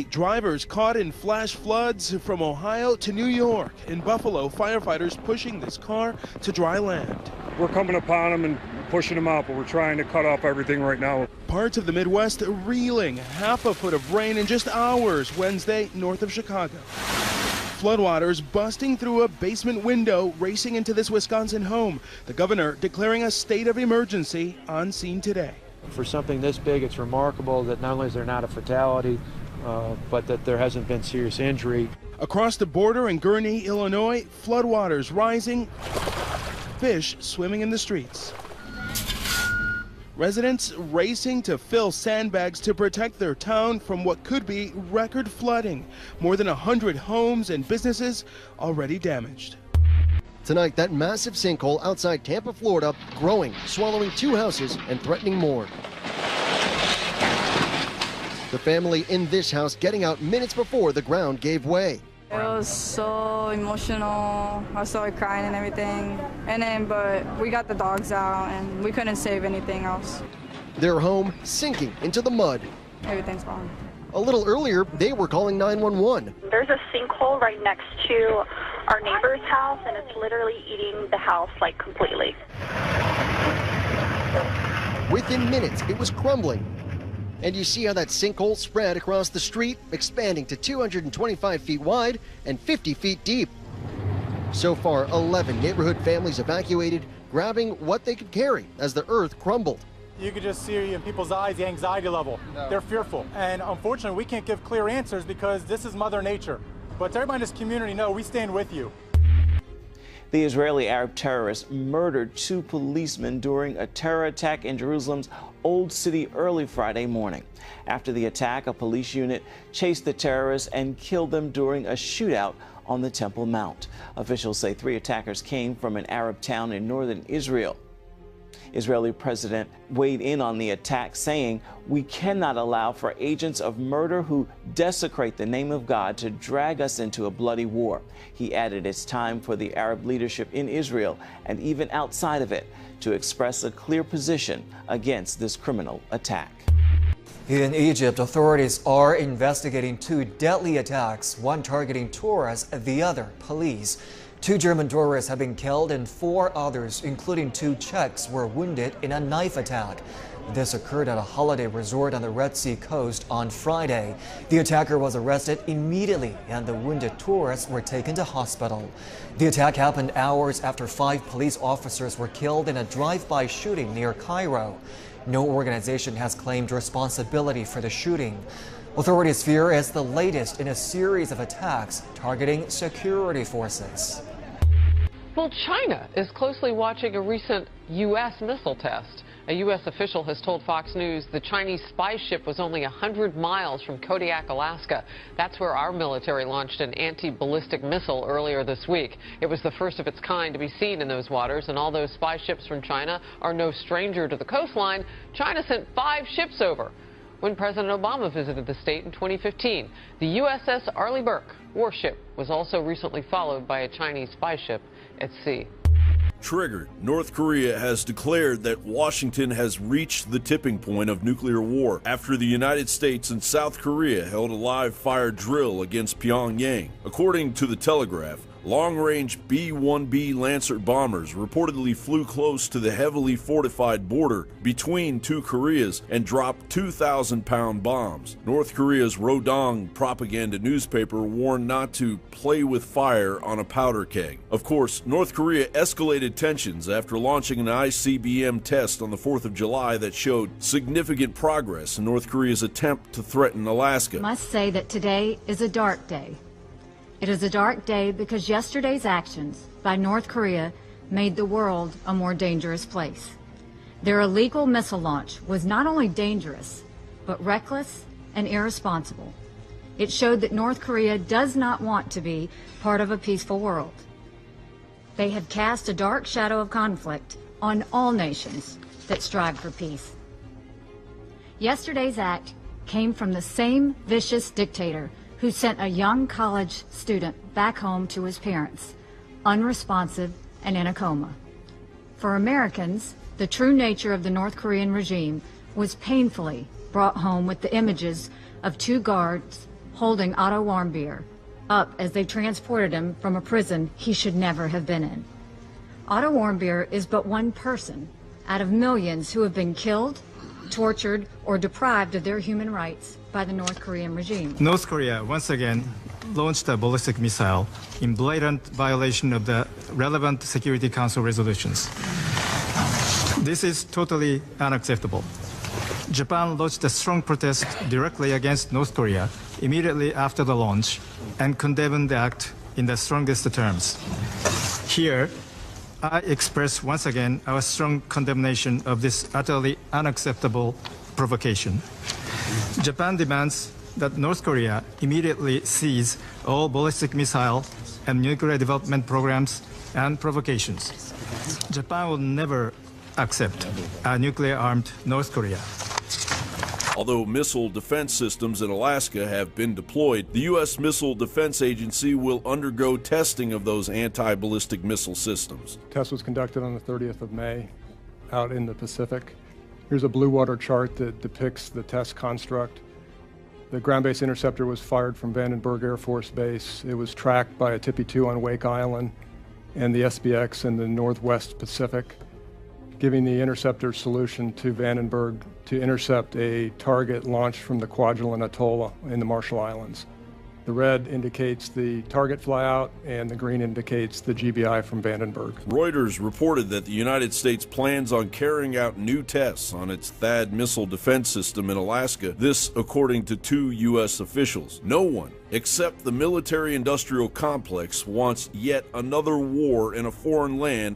Drivers caught in flash floods from Ohio to New York. In Buffalo, firefighters pushing this car to dry land. We're coming upon them and pushing them out, but we're trying to cut off everything right now. Parts of the Midwest reeling. Half a foot of rain in just hours Wednesday north of Chicago. Floodwaters busting through a basement window, racing into this Wisconsin home. The governor declaring a state of emergency on scene today. For something this big, it's remarkable that not only is there not a fatality, but that there hasn't been serious injury. Across the border in Gurnee, Illinois, floodwaters rising, fish swimming in the streets. Residents racing to fill sandbags to protect their town from what could be record flooding. More than 100 homes and businesses already damaged. Tonight, that massive sinkhole outside Tampa, Florida, growing, swallowing 2 houses and threatening more. The family in this house getting out minutes before the ground gave way. It was so emotional. I started crying and everything. But we got the dogs out and we couldn't save anything else. Their home sinking into the mud. Everything's gone. A little earlier, they were calling 911. There's a sinkhole right next to our neighbor's house, and it's literally eating the house like completely. Within minutes, it was crumbling. And you see how that sinkhole spread across the street, expanding to 225 feet wide and 50 feet deep. So far, 11 neighborhood families evacuated, grabbing what they could carry as the earth crumbled. You could just see in people's eyes the anxiety level. No. They're fearful. And unfortunately, we can't give clear answers because this is Mother Nature. But to everybody in this community, know we stand with you. The Israeli Arab terrorists murdered 2 policemen during a terror attack in Jerusalem's Old City early Friday morning. After the attack, a police unit chased the terrorists and killed them during a shootout on the Temple Mount. Officials say 3 attackers came from an Arab town in northern Israel. Israeli president weighed in on the attack, saying, "We cannot allow for agents of murder who desecrate the name of God to drag us into a bloody war." He added it's time for the Arab leadership in Israel and even outside of it to express a clear position against this criminal attack. In Egypt, authorities are investigating 2 deadly attacks, one targeting tourists, the other police. 2 German tourists have been killed and 4 others, including 2 Czechs, were wounded in a knife attack. This occurred at a holiday resort on the Red Sea coast on Friday. The attacker was arrested immediately and the wounded tourists were taken to hospital. The attack happened hours after 5 police officers were killed in a drive-by shooting near Cairo. No organization has claimed responsibility for the shooting. Authorities fear it's the latest in a series of attacks targeting security forces. Well, China is closely watching a recent U.S. missile test. A U.S. official has told Fox News the Chinese spy ship was only 100 miles from Kodiak, Alaska. That's where our military launched an anti-ballistic missile earlier this week. It was the first of its kind to be seen in those waters, and although spy ships from China are no stranger to the coastline, China sent 5 ships over when President Obama visited the state in 2015. The USS Arleigh Burke warship was also recently followed by a Chinese spy ship at sea. Triggered, North Korea has declared that Washington has reached the tipping point of nuclear war after the United States and South Korea held a live-fire drill against Pyongyang. According to the Telegraph, long-range B-1B Lancer bombers reportedly flew close to the heavily fortified border between 2 Koreas and dropped 2,000-pound bombs. North Korea's Rodong propaganda newspaper warned not to play with fire on a powder keg. Of course, North Korea escalated tensions after launching an ICBM test on the 4th of July that showed significant progress in North Korea's attempt to threaten Alaska. I must say that today is a dark day. It is a dark day because yesterday's actions by North Korea made the world a more dangerous place. Their illegal missile launch was not only dangerous, but reckless and irresponsible. It showed that North Korea does not want to be part of a peaceful world. They have cast a dark shadow of conflict on all nations that strive for peace. Yesterday's act came from the same vicious dictator who sent a young college student back home to his parents, unresponsive and in a coma. For Americans, the true nature of the North Korean regime was painfully brought home with the images of 2 guards holding Otto Warmbier up as they transported him from a prison he should never have been in. Otto Warmbier is but one person out of millions who have been killed, tortured, or deprived of their human rights by the North Korean regime. North Korea once again launched a ballistic missile in blatant violation of the relevant Security Council resolutions. This is totally unacceptable. Japan lodged a strong protest directly against North Korea immediately after the launch and condemned the act in the strongest terms. Here, I express once again our strong condemnation of this utterly unacceptable provocation. Japan demands that North Korea immediately cease all ballistic missile and nuclear development programs and provocations. Japan will never accept a nuclear-armed North Korea. Although missile defense systems in Alaska have been deployed, the U.S. Missile Defense Agency will undergo testing of those anti-ballistic missile systems. Test was conducted on the 30th of May out in the Pacific. Here's a blue water chart that depicts the test construct. The ground-based interceptor was fired from Vandenberg Air Force Base. It was tracked by a Tippy-2 on Wake Island and the SBX in the Northwest Pacific, giving the interceptor solution to Vandenberg to intercept a target launched from the Kwajalein Atoll in the Marshall Islands. The red indicates the target flyout, and the green indicates the GBI from Vandenberg. Reuters reported that the United States plans on carrying out new tests on its THAAD missile defense system in Alaska. This, according to 2 U.S. officials. No one, except the military-industrial complex, wants yet another war in a foreign land.